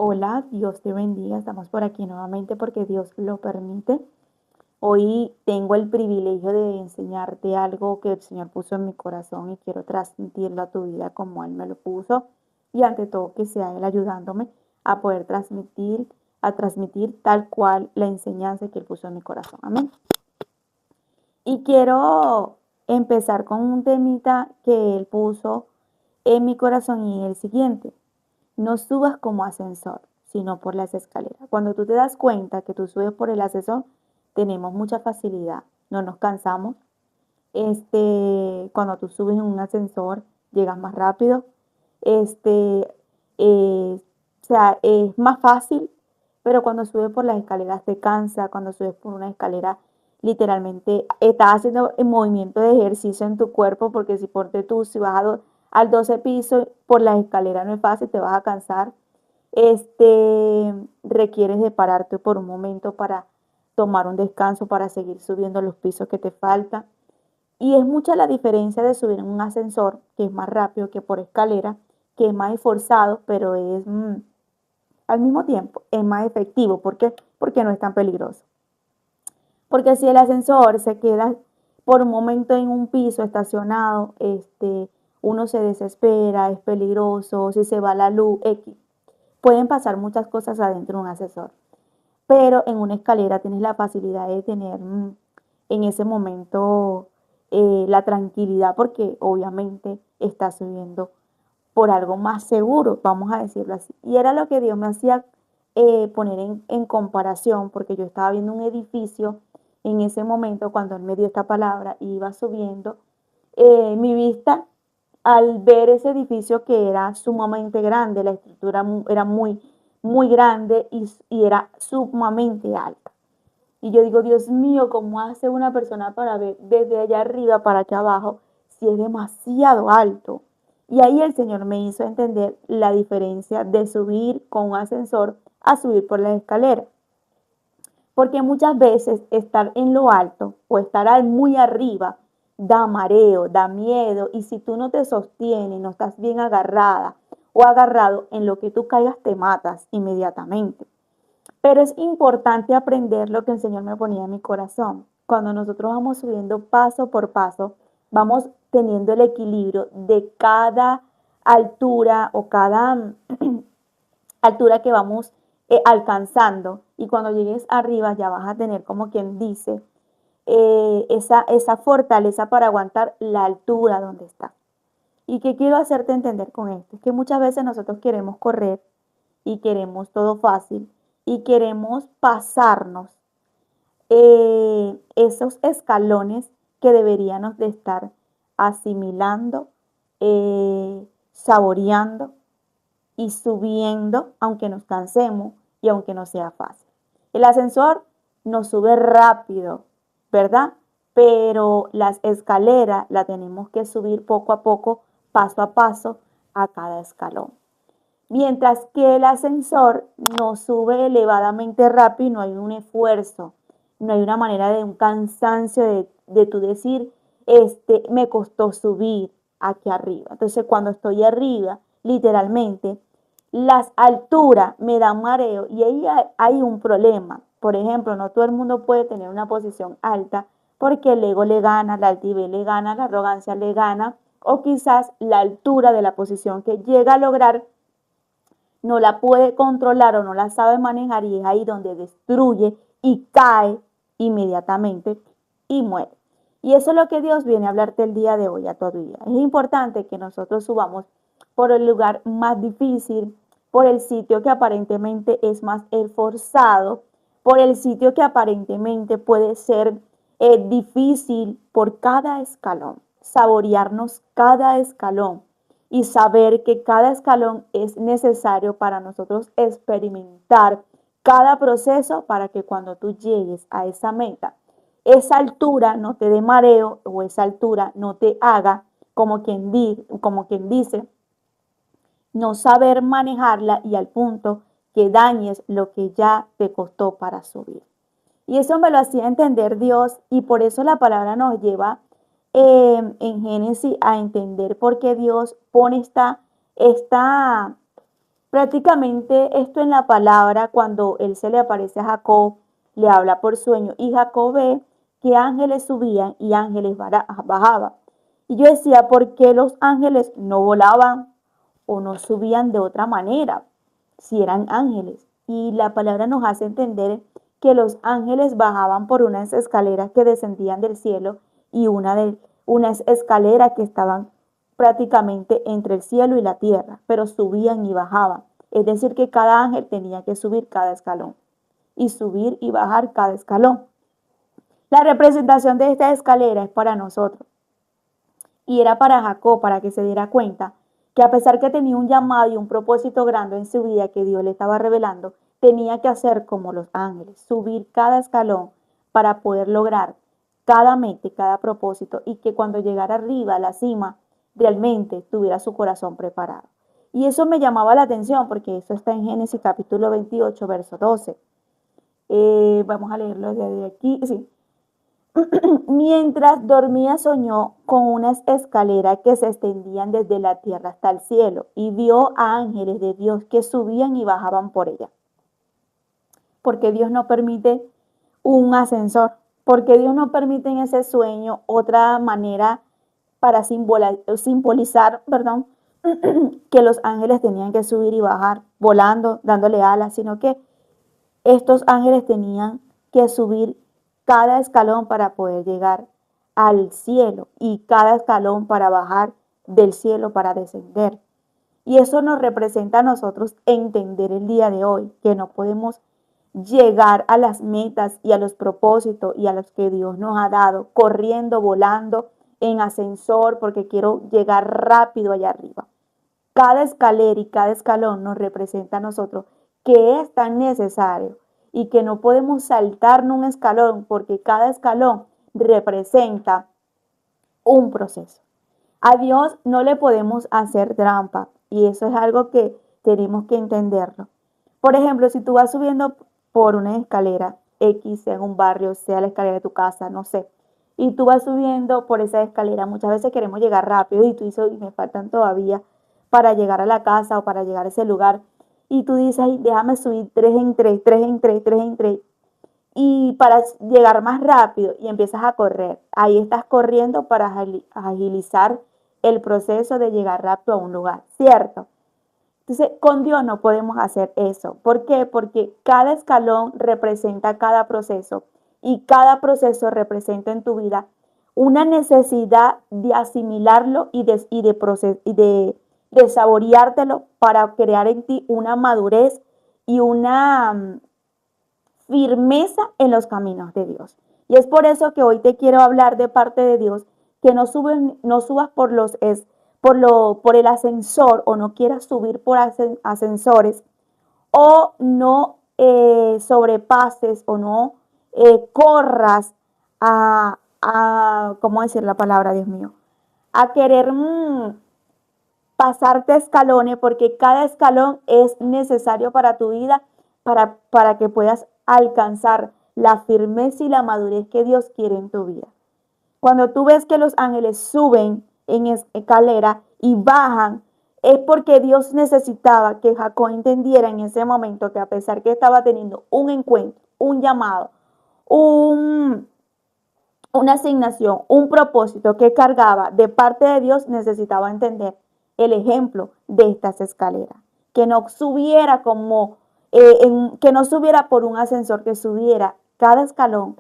Hola, Dios te bendiga. Estamos por aquí nuevamente porque Dios lo permite. Hoy tengo el privilegio de enseñarte algo que el Señor puso en mi corazón y quiero transmitirlo a tu vida como Él me lo puso. Y ante todo que sea Él ayudándome a poder transmitir tal cual la enseñanza que Él puso en mi corazón. Amén. Y quiero empezar con un temita que Él puso en mi corazón y es el siguiente. No subas como ascensor, sino por las escaleras. Cuando tú te das cuenta que tú subes por el ascensor, tenemos mucha facilidad, no nos cansamos. Cuando tú subes en un ascensor, llegas más rápido. Este, o sea, es más fácil, pero cuando subes por las escaleras te cansa. Cuando subes por una escalera, literalmente estás haciendo el movimiento de ejercicio en tu cuerpo, porque si ponte tú, si vas al 12 piso por las escaleras no es fácil, te vas a cansar. Requieres de pararte por un momento para tomar un descanso, para seguir subiendo los pisos que te faltan. Y es mucha la diferencia de subir en un ascensor, que es más rápido que por escalera, que es más esforzado, pero al mismo tiempo es más efectivo. ¿Por qué? Porque no es tan peligroso. Porque si el ascensor se queda por un momento en un piso estacionado, uno se desespera, es peligroso, si se va la luz, X. Pueden pasar muchas cosas adentro de un ascensor. Pero en una escalera tienes la facilidad de tener en ese momento la tranquilidad porque obviamente estás subiendo por algo más seguro, vamos a decirlo así. Y era lo que Dios me hacía poner en comparación, porque yo estaba viendo un edificio en ese momento cuando Él me dio esta palabra y iba subiendo. Mi vista al ver ese edificio que era sumamente grande, la estructura era muy grande y era sumamente alta. Y yo digo, Dios mío, ¿cómo hace una persona para ver desde allá arriba para acá abajo si es demasiado alto? Y ahí el Señor me hizo entender la diferencia de subir con un ascensor a subir por las escaleras. Porque muchas veces estar en lo alto o estar muy arriba da mareo, da miedo. Y si tú no te sostienes, no estás bien agarrada o agarrado, en lo que tú caigas te matas inmediatamente. Pero es importante aprender lo que el Señor me ponía en mi corazón. Cuando nosotros vamos subiendo paso por paso, vamos teniendo el equilibrio de cada altura o cada altura que vamos alcanzando. Y cuando llegues arriba ya vas a tener, como quien dice, esa fortaleza para aguantar la altura donde está. ¿Y qué quiero hacerte entender con esto? Es que muchas veces nosotros queremos correr y queremos todo fácil y queremos pasarnos esos escalones que deberíamos de estar asimilando, saboreando y subiendo, aunque nos cansemos y aunque no sea fácil. El ascensor nos sube rápido, ¿verdad? Pero las escaleras las tenemos que subir poco a poco, paso a paso, a cada escalón. Mientras que el ascensor no sube elevadamente rápido y no hay un esfuerzo, no hay una manera de un cansancio de tu decir, me costó subir aquí arriba. Entonces, cuando estoy arriba, literalmente, las alturas me dan mareo y ahí hay un problema. Por ejemplo, no todo el mundo puede tener una posición alta porque el ego le gana, la altivez le gana, la arrogancia le gana, o quizás la altura de la posición que llega a lograr no la puede controlar o no la sabe manejar y es ahí donde destruye y cae inmediatamente y muere. Y eso es lo que Dios viene a hablarte el día de hoy, a tu vida. Es importante que nosotros subamos por el lugar más difícil, por el sitio que aparentemente es más esforzado, por el sitio que aparentemente puede ser difícil por cada escalón, saborearnos cada escalón y saber que cada escalón es necesario para nosotros experimentar cada proceso para que cuando tú llegues a esa meta, esa altura no te dé mareo o esa altura no te haga, como quien dice, no saber manejarla y al punto que dañes lo que ya te costó para subir. Y eso me lo hacía entender Dios y por eso la palabra nos lleva en Génesis a entender por qué Dios pone esta Prácticamente esto en la palabra, cuando él se le aparece a Jacob, le habla por sueño y Jacob ve que ángeles subían y ángeles bajaban. Y yo decía, ¿por qué los ángeles no volaban o no subían de otra manera si eran ángeles? Y la palabra nos hace entender que los ángeles bajaban por unas escaleras que descendían del cielo y unas escaleras que estaban prácticamente entre el cielo y la tierra, pero subían y bajaban. Es decir, que cada ángel tenía que subir cada escalón y subir y bajar cada escalón. La representación de esta escalera es para nosotros y era para Jacob, para que se diera cuenta que a pesar que tenía un llamado y un propósito grande en su vida que Dios le estaba revelando, tenía que hacer como los ángeles, subir cada escalón para poder lograr cada meta, cada propósito, y que cuando llegara arriba a la cima, realmente tuviera su corazón preparado. Y eso me llamaba la atención porque eso está en Génesis capítulo 28, verso 12. Vamos a leerlo desde aquí. Sí. Mientras dormía soñó con unas escaleras que se extendían desde la tierra hasta el cielo y vio a ángeles de Dios que subían y bajaban por ella. Porque Dios no permite un ascensor, porque Dios no permite en ese sueño otra manera para simbolizar, perdón, que los ángeles tenían que subir y bajar volando, dándole alas, sino que estos ángeles tenían que subir cada escalón para poder llegar al cielo y cada escalón para bajar del cielo para descender. Y eso nos representa a nosotros entender el día de hoy, que no podemos llegar a las metas y a los propósitos y a los que Dios nos ha dado, corriendo, volando, en ascensor, porque quiero llegar rápido allá arriba. Cada escalera y cada escalón nos representa a nosotros que es tan necesario y que no podemos saltarnos un escalón porque cada escalón representa un proceso. A Dios no le podemos hacer trampa y eso es algo que tenemos que entenderlo. Por ejemplo, si tú vas subiendo por una escalera X, sea en un barrio, sea la escalera de tu casa, no sé, y tú vas subiendo por esa escalera, muchas veces queremos llegar rápido y tú dices, me faltan todavía para llegar a la casa o para llegar a ese lugar. Y tú dices, ay, déjame subir 3 en 3, 3 en 3, 3 en 3. Y para llegar más rápido y empiezas a correr. Ahí estás corriendo para agilizar el proceso de llegar rápido a un lugar, ¿cierto? Entonces, con Dios no podemos hacer eso. ¿Por qué? Porque cada escalón representa cada proceso y cada proceso representa en tu vida una necesidad de asimilarlo y de saboreártelo para crear en ti una madurez y una firmeza en los caminos de Dios. Y es por eso que hoy te quiero hablar de parte de Dios, que no subas por el ascensor o no quieras subir por ascensores o no sobrepases o no corras ¿cómo decir la palabra, Dios mío? A querer pasarte escalones porque cada escalón es necesario para tu vida, para que puedas alcanzar la firmeza y la madurez que Dios quiere en tu vida. Cuando tú ves que los ángeles suben en escalera y bajan, es porque Dios necesitaba que Jacob entendiera en ese momento que a pesar que estaba teniendo un encuentro, un llamado, una asignación, un propósito que cargaba de parte de Dios, necesitaba entender el ejemplo de estas escaleras. Que no subiera que no subiera por un ascensor, que subiera cada escalón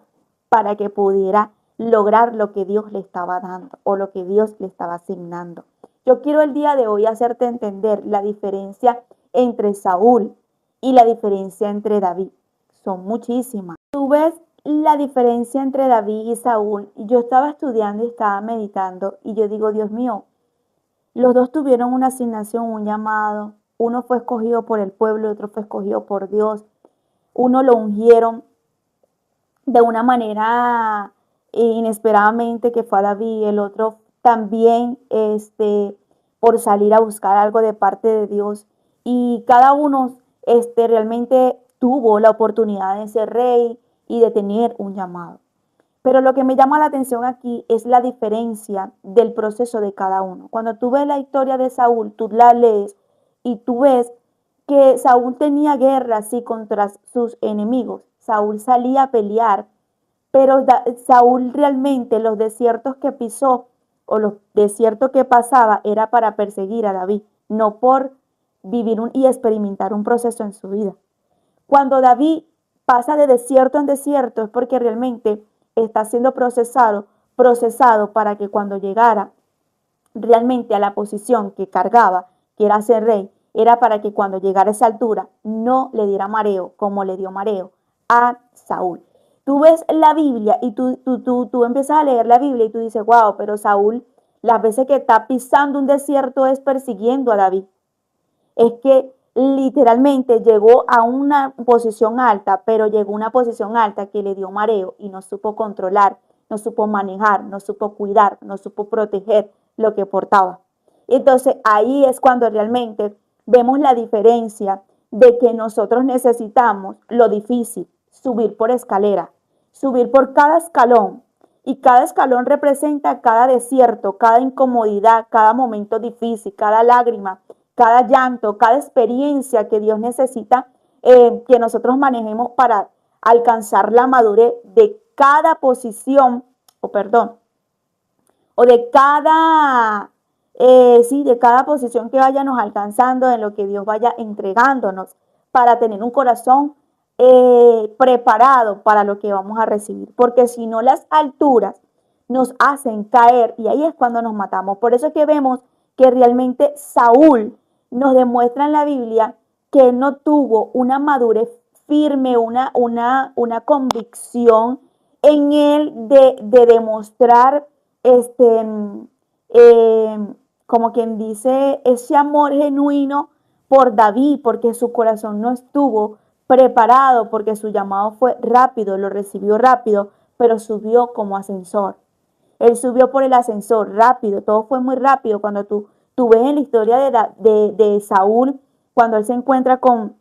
para que pudiera lograr lo que Dios le estaba dando o lo que Dios le estaba asignando. Yo quiero el día de hoy hacerte entender la diferencia entre Saúl y la diferencia entre David. Son muchísimas. Tú ves la diferencia entre David y Saúl. Yo estaba estudiando y estaba meditando y yo digo, Dios mío, los dos tuvieron una asignación, un llamado. Uno fue escogido por el pueblo y otro fue escogido por Dios. Uno lo ungieron de una manera inesperadamente, que fue a David. El otro también por salir a buscar algo de parte de Dios. Y cada uno realmente tuvo la oportunidad de ser rey y de tener un llamado. Pero lo que me llama la atención aquí es la diferencia del proceso de cada uno. Cuando tú ves la historia de Saúl, tú la lees y tú ves que Saúl tenía guerra, sí, contra sus enemigos. Saúl salía a pelear, pero Saúl realmente los desiertos que pisó o los desiertos que pasaba era para perseguir a David, no por vivir y experimentar un proceso en su vida. Cuando David pasa de desierto en desierto es porque realmente está siendo procesado para que cuando llegara realmente a la posición que cargaba, que era ser rey, era para que cuando llegara a esa altura no le diera mareo como le dio mareo a Saúl. Tú ves la Biblia y tú empiezas a leer la Biblia y tú dices, wow, pero Saúl las veces que está pisando un desierto es persiguiendo a David. Es que literalmente llegó a una posición alta, pero llegó a una posición alta que le dio mareo y no supo controlar, no supo manejar, no supo cuidar, no supo proteger lo que portaba. Entonces ahí es cuando realmente vemos la diferencia de que nosotros necesitamos lo difícil, subir por escalera, subir por cada escalón. Y cada escalón representa cada desierto, cada incomodidad, cada momento difícil, cada lágrima, cada llanto, cada experiencia que Dios necesita que nosotros manejemos para alcanzar la madurez de cada posición, o de cada, sí, de cada posición que vayamos alcanzando, en lo que Dios vaya entregándonos, para tener un corazón preparado para lo que vamos a recibir. Porque si no, las alturas nos hacen caer y ahí es cuando nos matamos. Por eso es que vemos que realmente Saúl nos demuestra en la Biblia que él no tuvo una madurez firme, una convicción en él de demostrar como quien dice, ese amor genuino por David, porque su corazón no estuvo preparado, porque su llamado fue rápido, lo recibió rápido, pero subió como ascensor. Él subió por el ascensor rápido, todo fue muy rápido. Cuando tú ves en la historia de Saúl, cuando él se encuentra con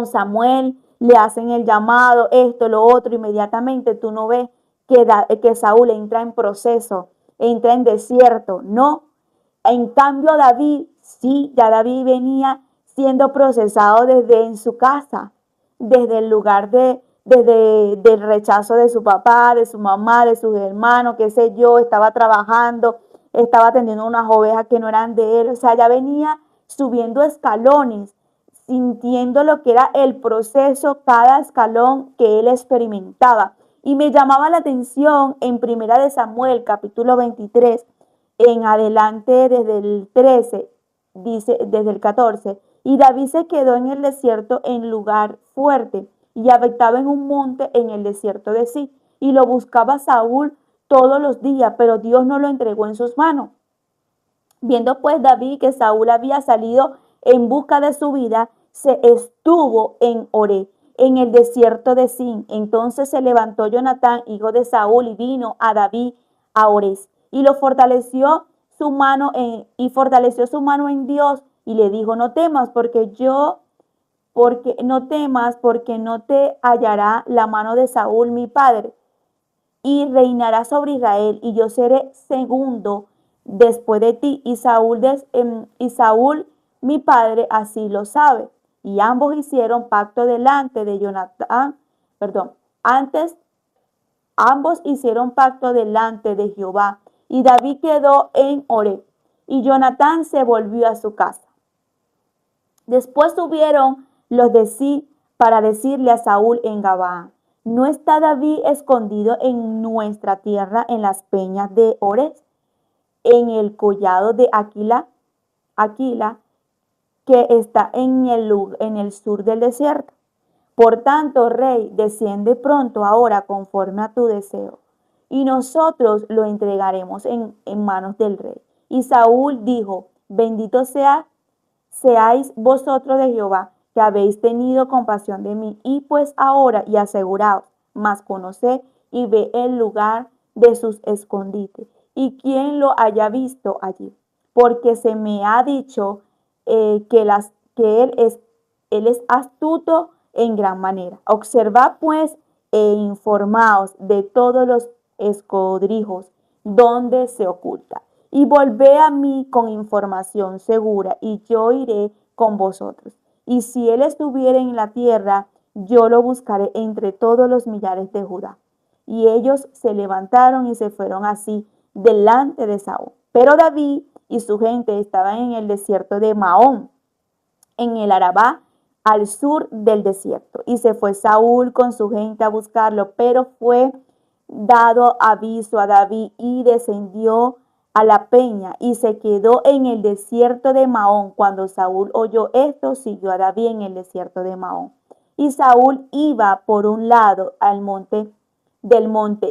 Samuel, le hacen el llamado, esto, lo otro, inmediatamente tú no ves que Saúl entra en proceso, entra en desierto, no. En cambio David, sí, ya David venía siendo procesado desde en su casa, desde el lugar del rechazo de su papá, de su mamá, de sus hermanos, qué sé yo, estaba trabajando, estaba atendiendo unas ovejas que no eran de él, o sea, ya venía subiendo escalones, sintiendo lo que era el proceso, cada escalón que él experimentaba. Y me llamaba la atención en Primera de Samuel, capítulo 23, en adelante desde el 13, dice, desde el 14, y David se quedó en el desierto en lugar fuerte y habitaba en un monte en el desierto de Sí, y lo buscaba Saúl todos los días, pero Dios no lo entregó en sus manos. Viendo pues David que Saúl había salido en busca de su vida, se estuvo en Oré, en el desierto de Sin. Entonces se levantó Jonatán, hijo de Saúl, y vino a David a Orés, y lo fortaleció su mano en Dios, y le dijo: no temas, porque no te hallará la mano de Saúl mi padre, y reinará sobre Israel, y yo seré segundo después de ti. Y Saúl mi padre así lo sabe. Y ambos hicieron pacto delante de Jonatán, antes ambos hicieron pacto delante de Jehová. Y David quedó en Oreb, y Jonatán se volvió a su casa. Después subieron los de Sí para decirle a Saúl en Gabaa: ¿no está David escondido en nuestra tierra, en las peñas de Ores, en el collado de Aquila, que está en el sur del desierto? Por tanto, rey, desciende pronto ahora conforme a tu deseo, y nosotros lo entregaremos en manos del rey. Y Saúl dijo: bendito seáis vosotros de Jehová, que habéis tenido compasión de mí. Y pues ahora, y aseguraos, mas conoced y ve el lugar de sus escondites, y quien lo haya visto allí, porque se me ha dicho que él es astuto en gran manera. Observad pues e informaos de todos los escondrijos donde se oculta, y volvé a mí con información segura, y yo iré con vosotros. y si él estuviera en la tierra, yo lo buscaré entre todos los millares de Judá. Y ellos se levantaron y se fueron así delante de Saúl. Pero David y su gente estaban en el desierto de Maón, en el Arabá, al sur del desierto. Y se fue Saúl con su gente a buscarlo, pero fue dado aviso a David y descendió a la peña y se quedó en el desierto de Maón. Cuando Saúl oyó esto, siguió a David en el desierto de Maón. Y Saúl iba por un lado al monte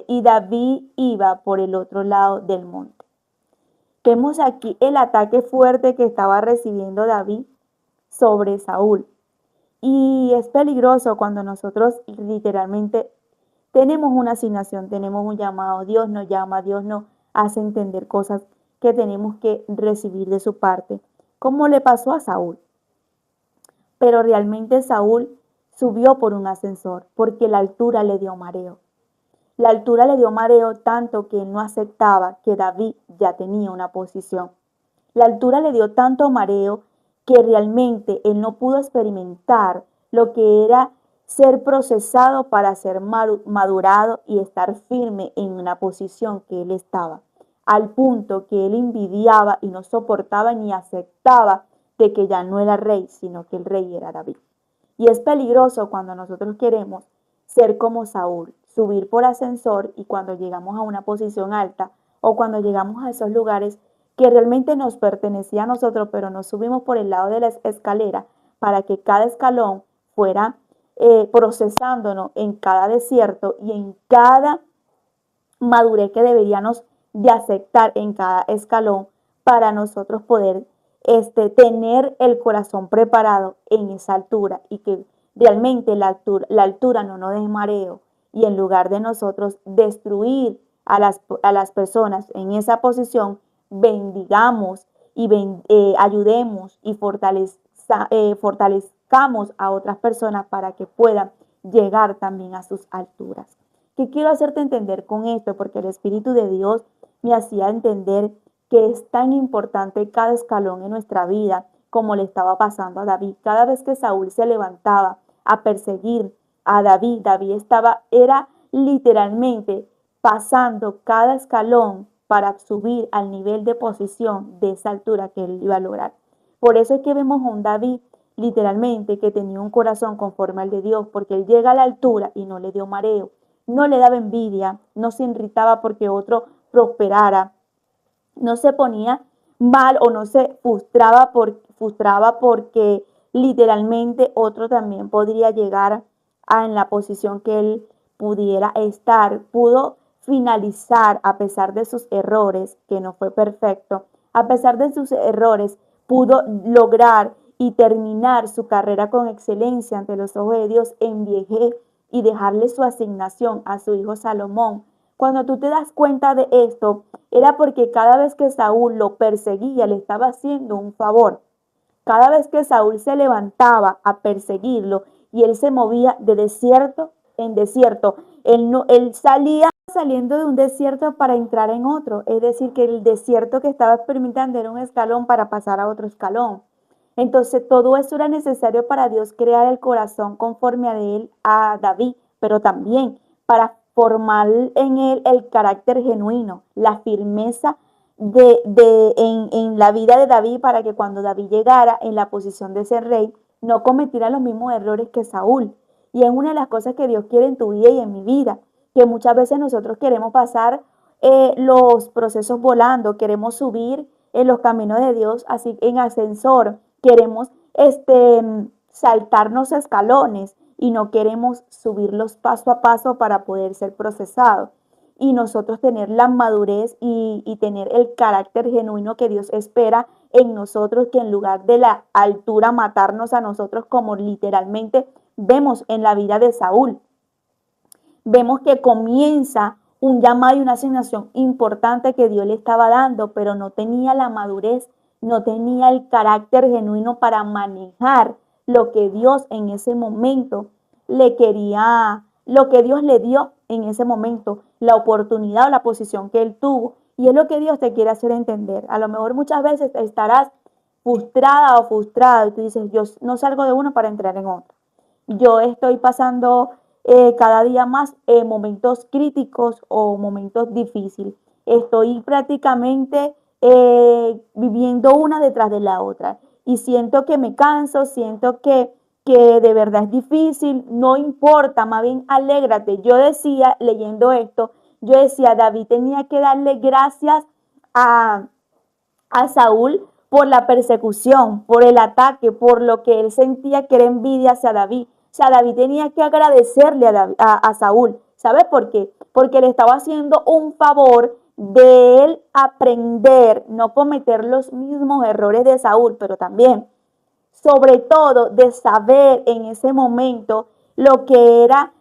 y David iba por el otro lado del monte. Vemos aquí el ataque fuerte que estaba recibiendo David sobre Saúl. Y es peligroso cuando nosotros literalmente tenemos una asignación, tenemos un llamado, Dios nos llama, Dios nos hace entender cosas que tenemos que recibir de su parte, como le pasó a Saúl. Pero realmente Saúl subió por un ascensor porque la altura le dio mareo. La altura le dio mareo tanto que él no aceptaba que David ya tenía una posición. La altura le dio tanto mareo que realmente él no pudo experimentar lo que era ser procesado para ser madurado y estar firme en una posición que él estaba, al punto que él envidiaba y no soportaba ni aceptaba de que ya no era rey, sino que el rey era David. Y es peligroso cuando nosotros queremos ser como Saúl, subir por ascensor y cuando llegamos a una posición alta o cuando llegamos a esos lugares que realmente nos pertenecía a nosotros, pero nos subimos por el lado de la escalera para que cada escalón fuera procesándonos en cada desierto y en cada madurez que deberíamos de aceptar en cada escalón para nosotros poder tener el corazón preparado en esa altura y que realmente la altura no nos dé mareo y en lugar de nosotros destruir a las personas en esa posición, bendigamos y ayudemos y fortalezcamos a otras personas para que puedan llegar también a sus alturas. ¿Qué quiero hacerte entender con esto? Porque el Espíritu de Dios me hacía entender que es tan importante cada escalón en nuestra vida como le estaba pasando a David. Cada vez que Saúl se levantaba a perseguir a David, era literalmente pasando cada escalón para subir al nivel de posición de esa altura que él iba a lograr. Por eso es que vemos a un David literalmente que tenía un corazón conforme al de Dios, porque él llega a la altura y no le dio mareo, no le daba envidia, no se irritaba porque otro prosperara, no se ponía mal o no se frustraba porque literalmente otro también podría llegar en la posición que él pudiera estar. Pudo finalizar a pesar de sus errores, que no fue perfecto, a pesar de sus errores, pudo lograr y terminar su carrera con excelencia ante los ojos de Dios en viejez y dejarle su asignación a su hijo Salomón. Cuando tú te das cuenta de esto, era porque cada vez que Saúl lo perseguía, le estaba haciendo un favor. Cada vez que Saúl se levantaba a perseguirlo y él se movía de desierto en desierto, él salía saliendo de un desierto para entrar en otro. Es decir, que el desierto que estaba experimentando era un escalón para pasar a otro escalón. Entonces todo eso era necesario para Dios crear el corazón conforme a David, pero también para formar en él el carácter genuino, la firmeza en la vida de David para que cuando David llegara en la posición de ser rey, no cometiera los mismos errores que Saúl. Y es una de las cosas que Dios quiere en tu vida y en mi vida, que muchas veces nosotros queremos pasar los procesos volando, queremos subir en los caminos de Dios, así en ascensor, queremos saltarnos escalones y no queremos subirlos paso a paso para poder ser procesados. Y nosotros tener la madurez y tener el carácter genuino que Dios espera en nosotros, que en lugar de la altura matarnos a nosotros como literalmente vemos en la vida de Saúl. Vemos que comienza un llamado y una asignación importante que Dios le estaba dando, pero no tenía la madurez, no tenía el carácter genuino para manejar lo que Dios en ese momento le quería, lo que Dios le dio en ese momento, la oportunidad o la posición que él tuvo. Y es lo que Dios te quiere hacer entender. A lo mejor muchas veces estarás frustrada o frustrado y tú dices, yo no salgo de uno para entrar en otro. Yo estoy pasando cada día más momentos críticos o momentos difíciles. Estoy prácticamente viviendo una detrás de la otra y siento que me canso, siento que de verdad es difícil, no importa, más bien alégrate. Yo decía, leyendo esto, yo decía, David tenía que darle gracias a, a Saúl por la persecución, por el ataque, por lo que él sentía que era envidia hacia David. O sea, David tenía que agradecerle a Saúl. ¿Sabes por qué? Porque le estaba haciendo un favor de él aprender, no cometer los mismos errores de Saúl, pero también, sobre todo, de saber en ese momento lo que era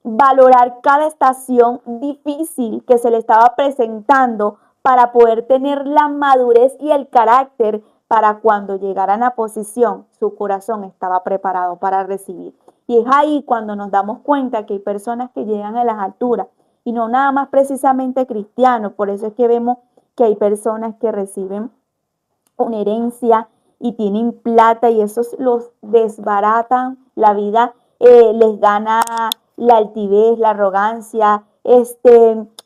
valorar cada estación difícil que se le estaba presentando para poder tener la madurez y el carácter para cuando llegara a la posición, su corazón estaba preparado para recibir. Y es ahí cuando nos damos cuenta que hay personas que llegan a las alturas y no nada más precisamente cristianos. Por eso es que vemos que hay personas que reciben una herencia y tienen plata y esos los desbaratan la vida, les gana la altivez, la arrogancia,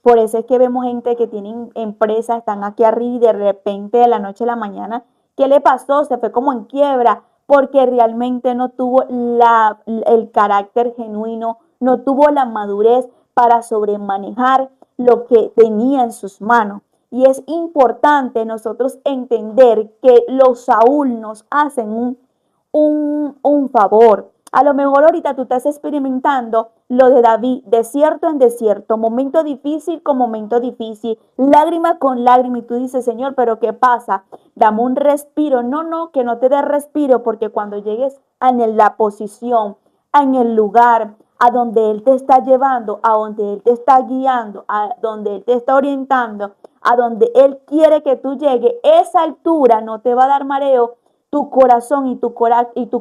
por eso es que vemos gente que tienen empresas, están aquí arriba y de repente de la noche a la mañana, ¿qué le pasó? Se fue como en quiebra porque realmente no tuvo el carácter genuino, no tuvo la madurez para sobremanejar lo que tenía en sus manos. Y es importante nosotros entender que los Saúl nos hacen un favor. A lo mejor ahorita tú estás experimentando lo de David, desierto en desierto, momento difícil con momento difícil, lágrima con lágrima, y tú dices, Señor, pero ¿qué pasa? Dame un respiro. No, que no te dé respiro, porque cuando llegues en la posición, en el lugar a donde Él te está llevando, a donde Él te está guiando, a donde Él te está orientando, a donde Él quiere que tú llegues, esa altura no te va a dar mareo, tu corazón y tu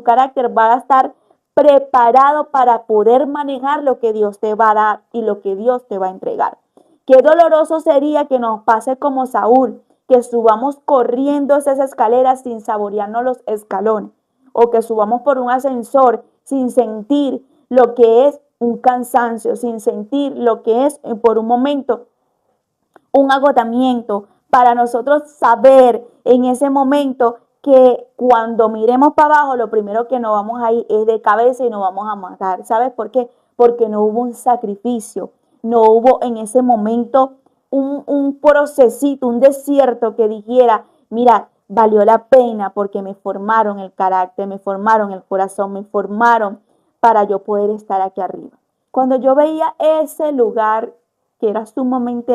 carácter va a estar preparado para poder manejar lo que Dios te va a dar y lo que Dios te va a entregar. Qué doloroso sería que nos pase como Saúl, que subamos corriendo esas escaleras sin saborearnos los escalones, o que subamos por un ascensor sin sentir lo que es un cansancio, sin sentir lo que es por un momento un agotamiento, para nosotros saber en ese momento que cuando miremos para abajo, lo primero que nos vamos a ir es de cabeza y nos vamos a matar. ¿Sabes por qué? Porque no hubo un sacrificio, no hubo en ese momento un procesito, un desierto que dijera, mira, valió la pena porque me formaron el carácter, me formaron el corazón, me formaron para yo poder estar aquí arriba. Cuando yo veía ese lugar que era sumamente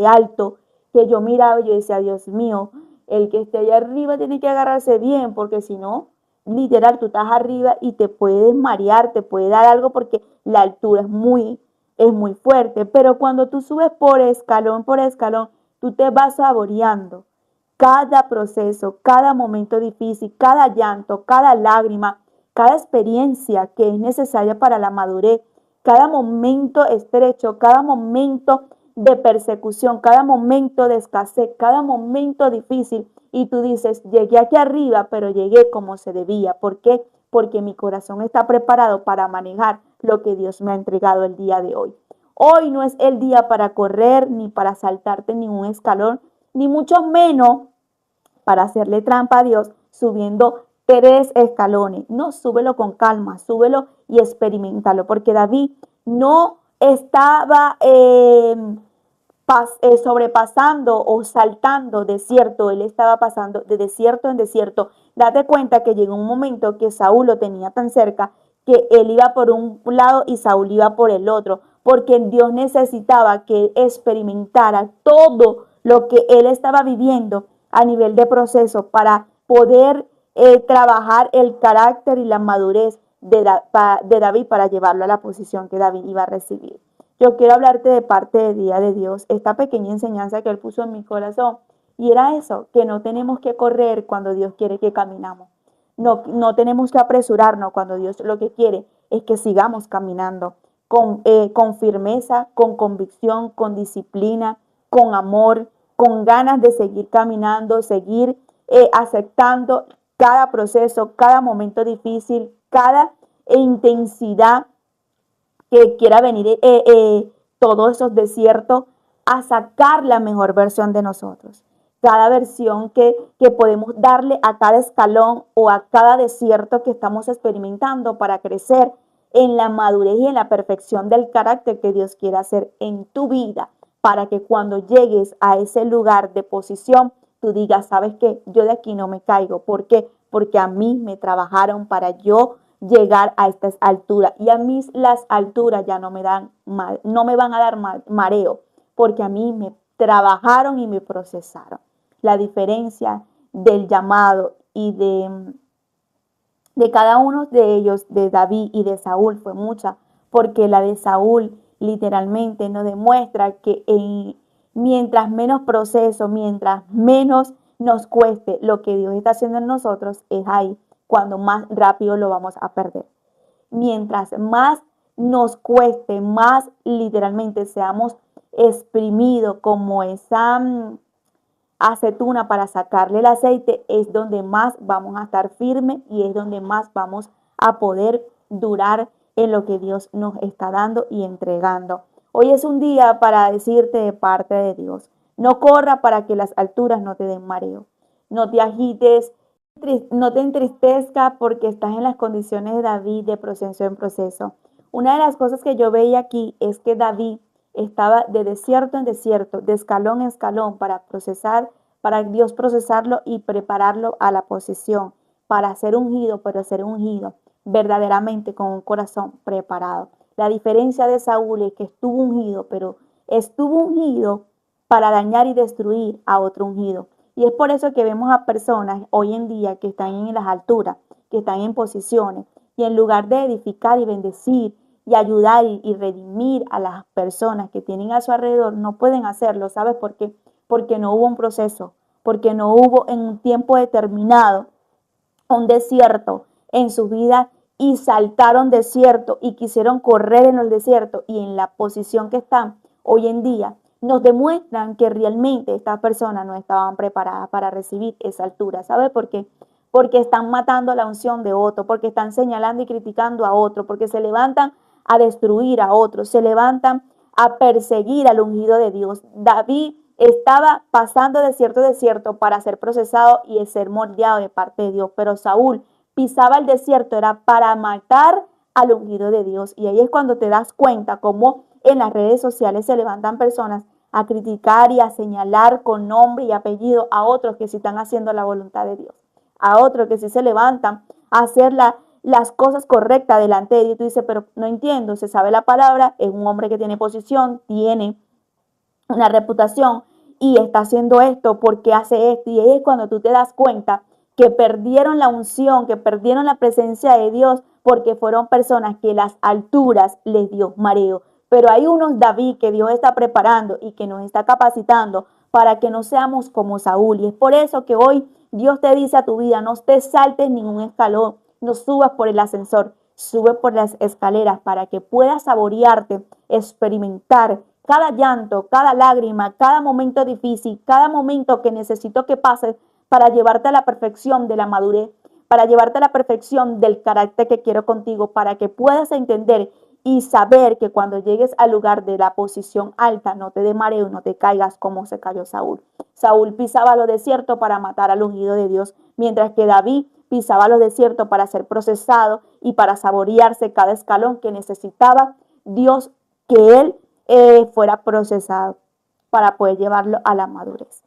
alto, que yo miraba y yo decía, Dios mío, el que esté allá arriba tiene que agarrarse bien, porque si no, literal, tú estás arriba y te puedes marear, te puede dar algo porque la altura es muy fuerte. Pero cuando tú subes por escalón, tú te vas saboreando cada proceso, cada momento difícil, cada llanto, cada lágrima, cada experiencia que es necesaria para la madurez, cada momento estrecho, cada momento de persecución, cada momento de escasez, cada momento difícil. Y tú dices, llegué aquí arriba, pero llegué como se debía. ¿Por qué? Porque mi corazón está preparado para manejar lo que Dios me ha entregado el día de hoy. Hoy no es el día para correr, ni para saltarte ningún escalón, ni mucho menos para hacerle trampa a Dios subiendo 3 escalones. No, súbelo con calma, súbelo y experimentalo, porque David no estaba sobrepasando o saltando desierto, él estaba pasando de desierto en desierto. Date cuenta que llegó un momento que Saúl lo tenía tan cerca que él iba por un lado y Saúl iba por el otro, porque Dios necesitaba que él experimentara todo lo que él estaba viviendo a nivel de proceso para poder trabajar el carácter y la madurez de David para llevarlo a la posición que David iba a recibir. Yo quiero hablarte de parte de día de Dios, esta pequeña enseñanza que Él puso en mi corazón. Y era eso, que no tenemos que correr cuando Dios quiere que caminamos. No tenemos que apresurarnos cuando Dios lo que quiere es que sigamos caminando con firmeza, con convicción, con disciplina, con amor, con ganas de seguir caminando, seguir aceptando cada proceso, cada momento difícil, cada intensidad que quiera venir todos esos desiertos a sacar la mejor versión de nosotros. Cada versión que podemos darle a cada escalón o a cada desierto que estamos experimentando para crecer en la madurez y en la perfección del carácter que Dios quiere hacer en tu vida, para que cuando llegues a ese lugar de posición, tú digas, ¿sabes qué? Yo de aquí no me caigo. ¿Por qué? Porque a mí me trabajaron para yo llegar a estas alturas. Y a mí las alturas ya no me dan no me van a dar mareo, porque a mí me trabajaron y me procesaron. La diferencia del llamado y de cada uno de ellos, de David y de Saúl, fue mucha, porque la de Saúl literalmente nos demuestra que mientras menos proceso, mientras menos nos cueste lo que Dios está haciendo en nosotros, es ahí cuando más rápido lo vamos a perder. Mientras más nos cueste, más literalmente seamos exprimidos como esa aceituna para sacarle el aceite, es donde más vamos a estar firmes y es donde más vamos a poder durar en lo que Dios nos está dando y entregando. Hoy es un día para decirte de parte de Dios, no corra para que las alturas no te den mareo, no te agites, no te entristezca porque estás en las condiciones de David de proceso en proceso. Una de las cosas que yo veía aquí es que David estaba de desierto en desierto, de escalón en escalón para Dios procesarlo y prepararlo a la posesión, para ser ungido, pero ser ungido verdaderamente con un corazón preparado. La diferencia de Saúl es que estuvo ungido, pero estuvo ungido para dañar y destruir a otro ungido. Y es por eso que vemos a personas hoy en día que están en las alturas, que están en posiciones, y en lugar de edificar y bendecir y ayudar y redimir a las personas que tienen a su alrededor, no pueden hacerlo. ¿Sabes por qué? Porque no hubo un proceso, porque no hubo en un tiempo determinado un desierto en su vida y saltaron desierto y quisieron correr en el desierto y en la posición que están hoy en día, nos demuestran que realmente estas personas no estaban preparadas para recibir esa altura. ¿Sabe por qué? Porque están matando la unción de otro, porque están señalando y criticando a otro, porque se levantan a destruir a otros, se levantan a perseguir al ungido de Dios. David estaba pasando de desierto para ser procesado y ser moldeado de parte de Dios, pero Saúl pisaba el desierto era para matar al ungido de Dios. Y ahí es cuando te das cuenta cómo en las redes sociales se levantan personas a criticar y a señalar con nombre y apellido a otros que sí están haciendo la voluntad de Dios, a otros que sí se levantan a hacer las cosas correctas delante de Dios. Y tú dices, pero no entiendo, se sabe la palabra, es un hombre que tiene posición, tiene una reputación y está haciendo esto porque hace esto. Y ahí es cuando tú te das cuenta que perdieron la unción, que perdieron la presencia de Dios porque fueron personas que las alturas les dio mareo. Pero hay unos David que Dios está preparando y que nos está capacitando para que no seamos como Saúl. Y es por eso que hoy Dios te dice a tu vida, no te saltes ningún escalón, no subas por el ascensor, sube por las escaleras para que puedas saborearte, experimentar cada llanto, cada lágrima, cada momento difícil, cada momento que necesito que pases para llevarte a la perfección de la madurez, para llevarte a la perfección del carácter que quiero contigo, para que puedas entender y saber que cuando llegues al lugar de la posición alta no te dé mareo, no te caigas como se cayó Saúl. Saúl pisaba los desiertos para matar al ungido de Dios, mientras que David pisaba los desiertos para ser procesado y para saborearse cada escalón que necesitaba Dios que él fuera procesado para poder llevarlo a la madurez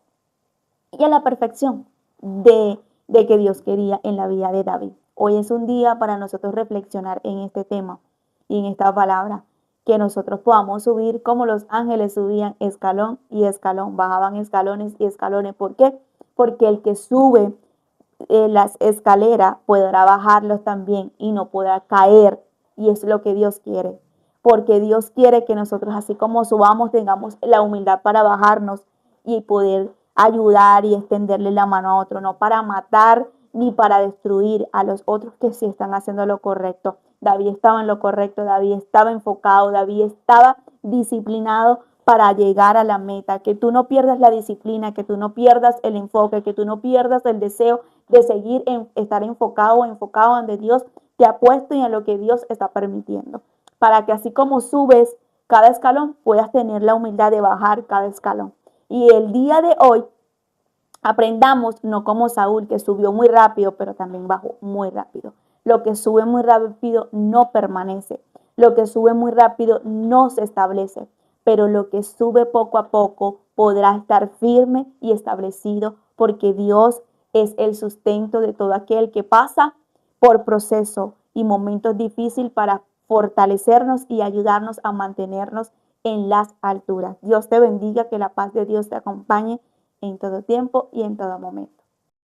y a la perfección de que Dios quería en la vida de David. Hoy es un día para nosotros reflexionar en este tema y en esta palabra, que nosotros podamos subir como los ángeles subían escalón y escalón, bajaban escalones y escalones. ¿Por qué? Porque el que sube las escaleras podrá bajarlos también y no podrá caer, y es lo que Dios quiere, porque Dios quiere que nosotros así como subamos tengamos la humildad para bajarnos y poder ayudar y extenderle la mano a otro, no para matar ni para destruir a los otros que sí están haciendo lo correcto. David estaba en lo correcto, David estaba enfocado, David estaba disciplinado para llegar a la meta, que tú no pierdas la disciplina, que tú no pierdas el enfoque, que tú no pierdas el deseo de seguir estar enfocado donde Dios te ha puesto y en lo que Dios está permitiendo. Para que así como subes cada escalón, puedas tener la humildad de bajar cada escalón. Y el día de hoy aprendamos, no como Saúl, que subió muy rápido, pero también bajó muy rápido. Lo que sube muy rápido no permanece. Lo que sube muy rápido no se establece. Pero lo que sube poco a poco podrá estar firme y establecido, porque Dios es el sustento de todo aquel que pasa por proceso y momentos difíciles para fortalecernos y ayudarnos a mantenernos en las alturas. Dios te bendiga, que la paz de Dios te acompañe en todo tiempo y en todo momento.